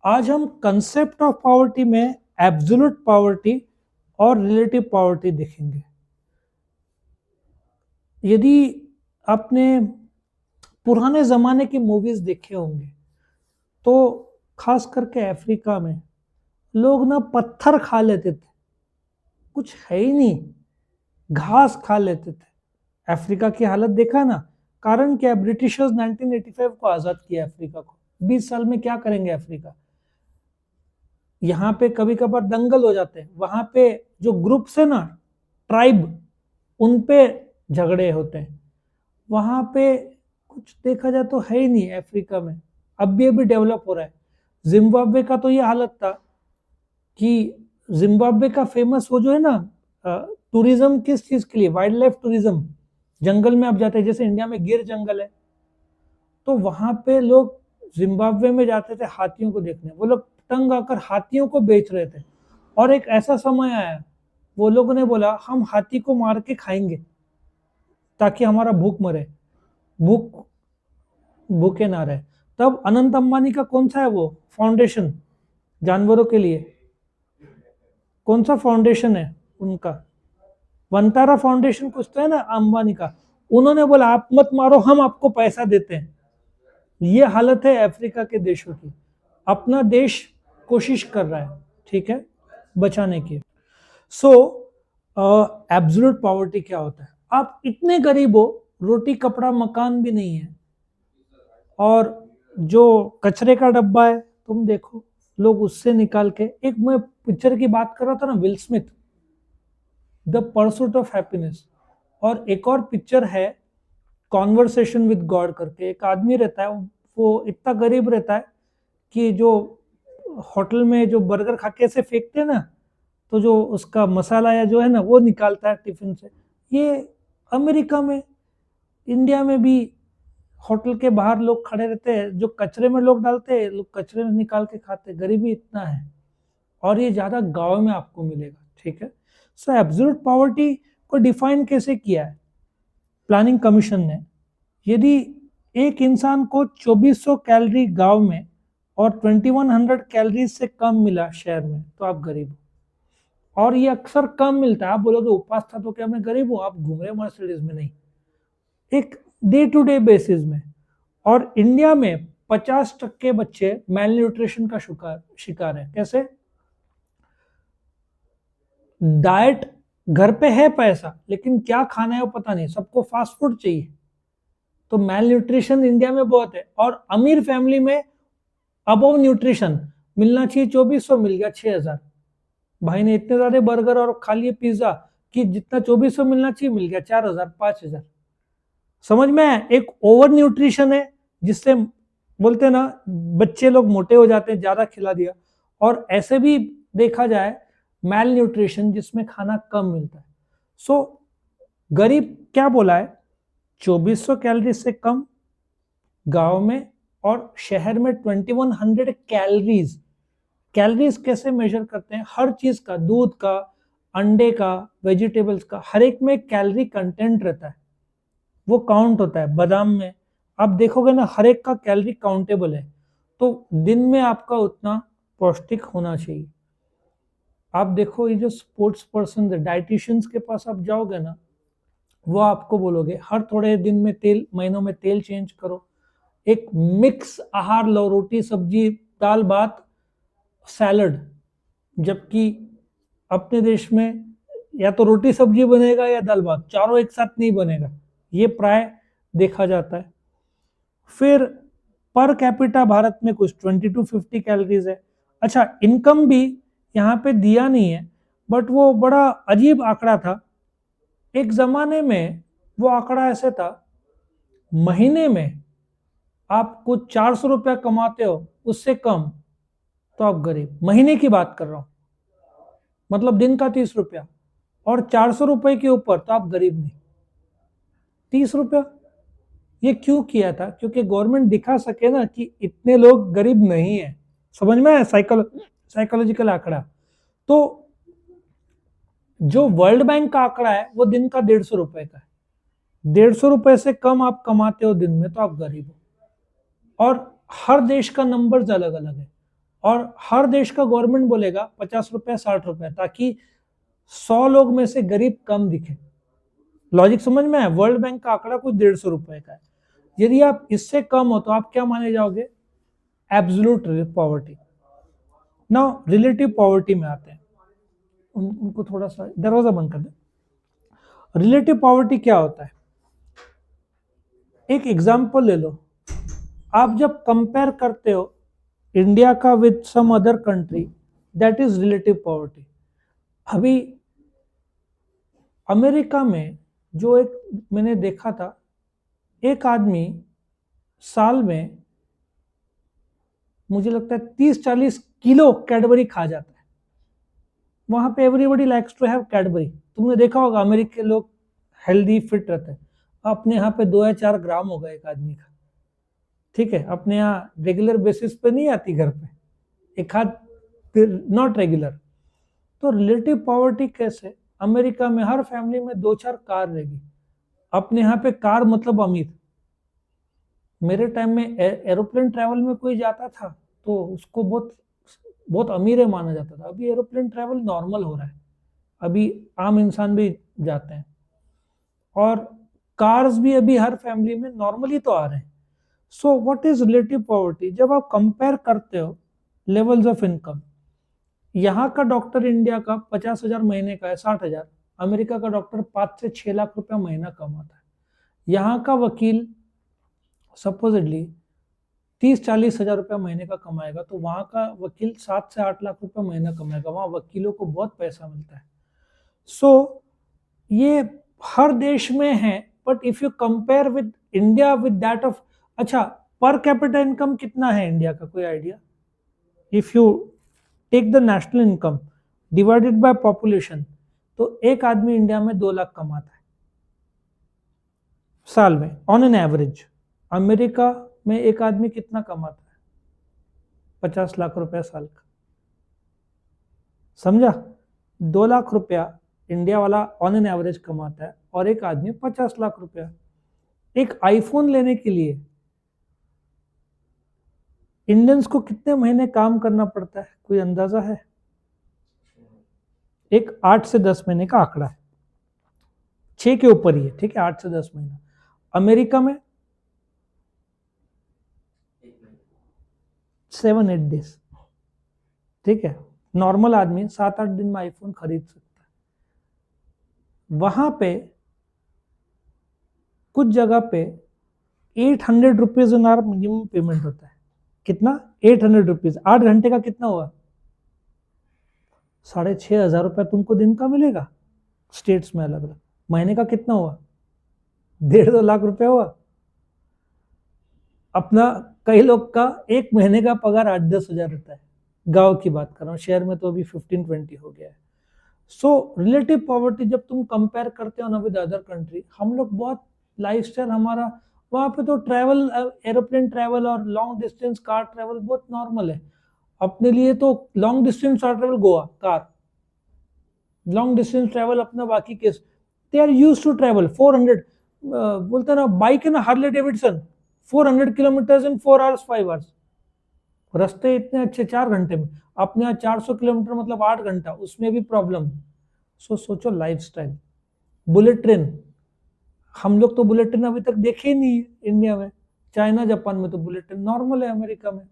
आज हम concept of poverty में एब्सोल्यूट पॉवर्टी और रिलेटिव पॉवर्टी देखेंगे। यदि आपने पुराने ज़माने की मूवीज़ देखे होंगे तो खास करके अफ्रीका में लोग ना पत्थर खा लेते थे, कुछ है ही नहीं, घास खा लेते थे। अफ्रीका की हालत देखा ना। कारण क्या? ब्रिटिशर्स 1985 को आज़ाद किया अफ्रीका को। 20 साल में क्या करेंगे अफ्रीका? यहाँ पे कभी कभार दंगल हो जाते हैं, वहां पे जो ग्रुप्स है ना, ट्राइब, उन पे झगड़े होते हैं। वहां पे कुछ देखा जाए तो है ही नहीं अफ्रीका में। अब भी अभी डेवलप हो रहा है। जिम्बाब्वे का तो ये हालत था कि जिम्बाब्वे का फेमस वो जो है ना, टूरिज्म किस चीज के लिए? Wild life tourism. जंगल में आप जाते हैं, जैसे इंडिया में गिर जंगल है, तो वहां पे लोग जिम्बाब्वे में जाते थे हाथियों को देखने। वो लोग तंग आकर हाथियों को बेच रहे थे। और एक ऐसा समय आया, वो लोगों ने बोला हम हाथी को मार के खाएंगे ताकि हमारा भूख मरे, भूख भूखे ना रहे। तब अनंत अंबानी का कौन सा है वो फाउंडेशन जानवरों के लिए? कौन सा फाउंडेशन है उनका? वंतारा फाउंडेशन कुछ तो है ना अंबानी का। उन्होंने बोला आप मत मारो, हम आपको पैसा देते हैं। ये हालत है अफ्रीका के देशों की। अपना देश कोशिश कर रहा है, ठीक है, बचाने की। सो एब्सोल्यूट पॉवर्टी क्या होता है? आप इतने गरीब हो, रोटी कपड़ा मकान भी नहीं है, और जो कचरे का डब्बा है तुम देखो, लोग उससे निकाल के, एक मैं पिक्चर की बात कर रहा था ना, will Smith, the pursuit of happiness. और एक और पिक्चर है कॉन्वर्सेशन विद गॉड करके। एक आदमी रहता है, वो इतना गरीब रहता है कि जो होटल में जो बर्गर खा के ऐसे फेंकते हैं ना, तो जो उसका मसाला या जो है ना वो निकालता है टिफिन से। ये अमेरिका में, इंडिया में भी होटल के बाहर लोग खड़े रहते हैं, जो कचरे में लोग डालते हैं, लोग कचरे में निकाल के खाते हैं। गरीबी इतना है, और ये ज्यादा गांव में आपको मिलेगा, ठीक है। सो एब्सोल्यूट पॉवर्टी को डिफाइन कैसे किया है प्लानिंग कमीशन ने? यदि एक इंसान को 2400 कैलोरी गांव में और 2100 कैलोरी से कम मिला शहर में, तो आप गरीब हो। और ये अक्सर कम मिलता है। आप बोलोगे उपवास था तो क्या मैं गरीब हूं? आप घूम रहे मर्सिडीज में, नहीं, एक डे टू डे बेसिस में। और इंडिया में 50% बच्चे मेल न्यूट्रिशन का शिकार है। कैसे? डाइट घर पे है पैसा, लेकिन क्या खाना है वो पता नहीं, सबको फास्ट फूड चाहिए। तो मेल न्यूट्रिशन इंडिया में बहुत है। और अमीर फैमिली में अबव न्यूट्रिशन मिलना चाहिए, 2400 मिल गया 6000। भाई ने इतने ज्यादा बर्गर और खा लिए पिज्जा कि जितना 2400 मिलना चाहिए मिल गया 4000 5000। समझ में आया? एक ओवर न्यूट्रिशन है, जिससे बोलते हैं ना बच्चे लोग मोटे हो जाते हैं, ज्यादा खिला दिया। और ऐसे भी देखा जाए मेल न्यूट्रिशन, जिसमें खाना कम मिलता है। सो गरीब क्या बोला है? 2400 कैलोरी से कम गांव में, और शहर में 2100 कैलोरीज। कैलोरीज कैसे मेजर करते हैं? हर चीज का, दूध का, अंडे का, वेजिटेबल्स का, हर एक में कैलोरी कंटेंट रहता है, वो काउंट होता है। बादाम में आप देखोगे ना, हर एक का कैलोरी काउंटेबल है। तो दिन में आपका उतना पौष्टिक होना चाहिए। आप देखो, ये जो स्पोर्ट्स पर्सन है, डाइटिशियंस के पास आप जाओगे ना, वो आपको बोलोगे हर थोड़े दिन में तेल, महीनों में तेल चेंज करो, एक मिक्स आहार लो, रोटी सब्जी दाल भात सैलड। जबकि अपने देश में या तो रोटी सब्जी बनेगा या दाल भात, चारों एक साथ नहीं बनेगा। ये प्राय देखा जाता है। फिर पर कैपिटा भारत में कुछ 2250 कैलोरीज है। अच्छा, इनकम भी यहाँ पे दिया नहीं है, बट वो बड़ा अजीब आंकड़ा था। एक जमाने में वो आंकड़ा ऐसे था, महीने में आप कुछ 400 रुपया कमाते हो, उससे कम तो आप गरीब। महीने की बात कर रहा हूं, मतलब दिन का 30 रुपया, और 400 रुपए के ऊपर तो आप गरीब नहीं। 30 रुपया ये क्यों किया था? क्योंकि गवर्नमेंट दिखा सके ना कि इतने लोग गरीब नहीं है। समझ में है? साइकोलॉजिकल आंकड़ा। तो जो वर्ल्ड बैंक का आंकड़ा है वो दिन का 150 रुपए का है। 150 रुपए से कम आप कमाते हो दिन में तो आप गरीब हो। और हर देश का नंबर्स अलग अलग है। और हर देश का गवर्नमेंट बोलेगा 50 रुपया 60 रुपया, ताकि 100 लोग में से गरीब कम दिखे। लॉजिक समझ में है? वर्ल्ड बैंक का आंकड़ा कुछ 150 रुपए का है। यदि आप इससे कम हो तो आप क्या माने जाओगे? Absolute poverty. Now relative poverty में आते हैं। उनको थोड़ा सा दरवाजा बंद कर दे। रिलेटिव पॉवर्टी क्या होता है? एक एग्जांपल ले लो। आप जब कंपेयर करते हो इंडिया का with some other country, that is relative poverty. अभी अमेरिका में जो एक मैंने देखा था, एक आदमी साल में मुझे लगता है 30-40 किलो कैडबरी खा जाता है। वहां पे everybody likes to have Cadbury. तुमने देखा होगा अमेरिकी के लोग हेल्दी फिट रहते हैं। अपने यहाँ पे 2 या 4 ग्राम होगा एक आदमी का, ठीक है? अपने यहाँ रेगुलर बेसिस पे नहीं आती घर पे, एक हाथ नॉट रेगुलर। तो रिलेटिव पॉवर्टी कैसे? अमेरिका में हर फैमिली में 2-4 कार रहेगी। अपने यहाँ पे कार मतलब अमीर। मेरे टाइम में एरोप्लेन ट्रैवल में कोई जाता था तो उसको बहुत बहुत अमीर माना जाता था। अभी एरोप्लेन ट्रैवल नॉर्मल हो रहा है, अभी आम इंसान भी जाते हैं, और कार्स भी अभी हर फैमिली में नॉर्मली तो आ रहे हैं। So what is relative poverty? जब आप कंपेयर करते हो लेवल्स ऑफ इनकम, यहाँ का डॉक्टर इंडिया का 50,000 महीने का है, 60,000। अमेरिका का डॉक्टर 5 से 6 लाख रुपया महीना कमाता है। यहाँ का वकील सपोजिटली 30-40 हजार रुपया महीने का कमाएगा, तो वहां का वकील 7 से 8 लाख रुपया महीना कमाएगा। वहां वकीलों को बहुत पैसा मिलता है। सो ये हर देश में है, but if you compare with India with that of, अच्छा पर कैपिटा इनकम कितना है इंडिया का, कोई idea? If you take the national income divided by population, तो एक आदमी इंडिया में 2 लाख कमाता है साल में ऑन एन एवरेज। अमेरिका में एक आदमी कितना कमाता है? 50 लाख रुपया साल का। समझा? 2 लाख रुपया इंडिया वाला ऑन एन एवरेज कमाता है, और एक आदमी 50 लाख रुपया। एक आईफोन लेने के लिए इंडियंस को कितने महीने काम करना पड़ता है, कोई अंदाजा है? एक 8 से 10 महीने का आंकड़ा है, 6 के ऊपर ही है, ठीक है? 8 से 10 महीना। अमेरिका में 7-8 डेज, ठीक है? नॉर्मल आदमी 7-8 दिन में आईफोन खरीद सकता है। वहां पे कुछ जगह पे 800 rupees an hour minimum payment होता है। कितना? 800 रुपीज। 8 घंटे का कितना हुआ? 6,500 रुपया तुमको दिन का मिलेगा, स्टेट्स में अलग अलग। महीने का कितना हुआ? 1.5-2 लाख रुपया हुआ। अपना कई लोग का एक महीने का पगार 8-10 हजार रहता है। गांव की बात कर रहा हूँ, शहर में तो अभी 15-20 हो गया है। सो रिलेटिव पॉवर्टी जब तुम कंपेयर करते हो ना विद अदर कंट्री, हम लोग बहुत लाइफस्टाइल हमारा वहां पे तो ट्रैवल, एरोप्लेन ट्रैवल और लॉन्ग डिस्टेंस कार ट्रैवल बहुत नॉर्मल है। अपने लिए तो long distance car travel Goa car, long distance travel अपना बाकी case, they are use to travel 400, बोलते ना बाइक है ना Harley Davidson, 400 kilometre in 4 hours 5 hours. रास्ते इतने अच्छे 4 घंटे में। अपने यहाँ 400 किलोमीटर मतलब 8 घंटा, उसमें भी प्रॉब्लम। सोचो लाइफस्टाइल। बुलेट ट्रेन, हम लोग तो बुलेट ट्रेन अभी तक देखे ही नहीं है इंडिया में। चाइना जापान में तो बुलेट ट्रेन नॉर्मल है, अमेरिका में।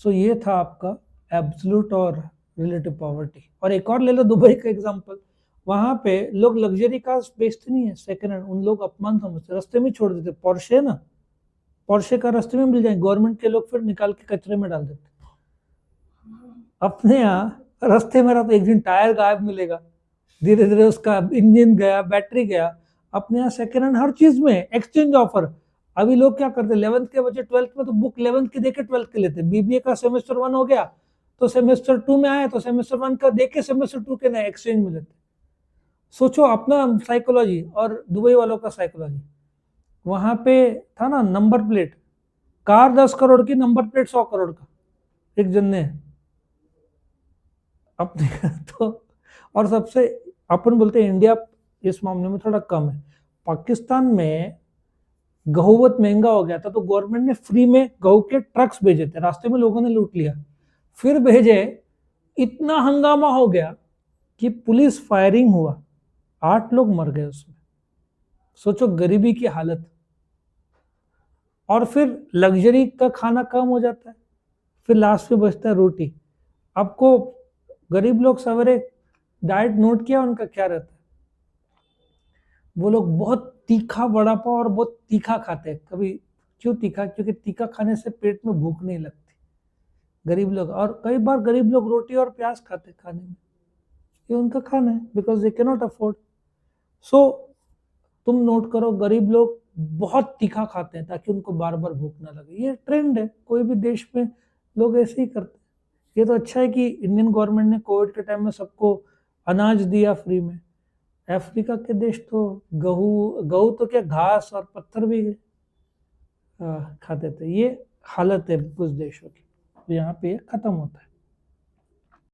सो ये था आपका एब्सोल्यूट और रिलेटिव पॉवर्टी। और एक और ले लो दुबई का एग्जांपल। वहां पे लोग लग्जरी कार्स बेचते नहीं है सेकंड हैंड, उन लोग अपमान समझते, रास्ते में छोड़ देते। पोर्शे ना, पोर्शे का रास्ते में मिल जाए, गवर्नमेंट के लोग फिर निकाल के कचरे में डाल देते। अपने यहाँ रास्ते में रहा तो एक दिन टायर गायब मिलेगा, धीरे धीरे उसका इंजन गया, बैटरी गया। अपने यहाँ सेकेंड हैंड हर चीज में एक्सचेंज ऑफर। अभी लोग क्या करते हैं, 11th के बच्चे 12th में तो बुक 11th की देके 12th के लेते हैं। बीबीए का सेमेस्टर 1 हो गया तो सेमेस्टर 2 में आए तो सेमेस्टर 1 का देके सेमेस्टर 2 के नए एक्सचेंज में लेते। सोचो अपना साइकोलॉजी और दुबई वालों का साइकोलॉजी। वहां पे था ना नंबर प्लेट, कार 10 करोड़ की, नंबर प्लेट 100 करोड़ का एक जन ने अपने तो। और सबसे अपन बोलते हैं इंडिया इस मामले में थोड़ा कम है। पाकिस्तान में गेहूं बहुत महंगा हो गया था तो गवर्नमेंट ने फ्री में गेहूं के ट्रक्स भेजे थे, रास्ते में लोगों ने लूट लिया, फिर भेजे, इतना हंगामा हो गया कि पुलिस फायरिंग हुआ, 8 लोग मर गए उसमें। सोचो गरीबी की हालत। और फिर लग्जरी का खाना कम हो जाता है, फिर लास्ट में बचता है रोटी। आपको गरीब लोग सवेरे डाइट नोट किया उनका क्या रहता है, वो लोग बहुत तीखा वड़ा पाव और बहुत तीखा खाते हैं कभी। क्यों तीखा? क्योंकि तीखा खाने से पेट में भूख नहीं लगती गरीब लोग, और कई बार गरीब लोग रोटी और प्याज खाते हैं खाने में, ये उनका खाना है, बिकॉज दे कैनॉट अफोर्ड। सो तुम नोट करो, गरीब लोग बहुत तीखा खाते हैं ताकि उनको बार बार भूख ना लगे, ये ट्रेंड है, कोई भी देश में लोग ऐसे ही करते हैं। ये तो अच्छा है कि इंडियन गवर्नमेंट ने कोविड के टाइम में सबको अनाज दिया फ्री में। अफ्रीका के देश तो गहूँ गहूँ तो क्या, घास और पत्थर भी खाते थे। ये हालत है कुछ देशों की, तो यहाँ पे ये खत्म होता है।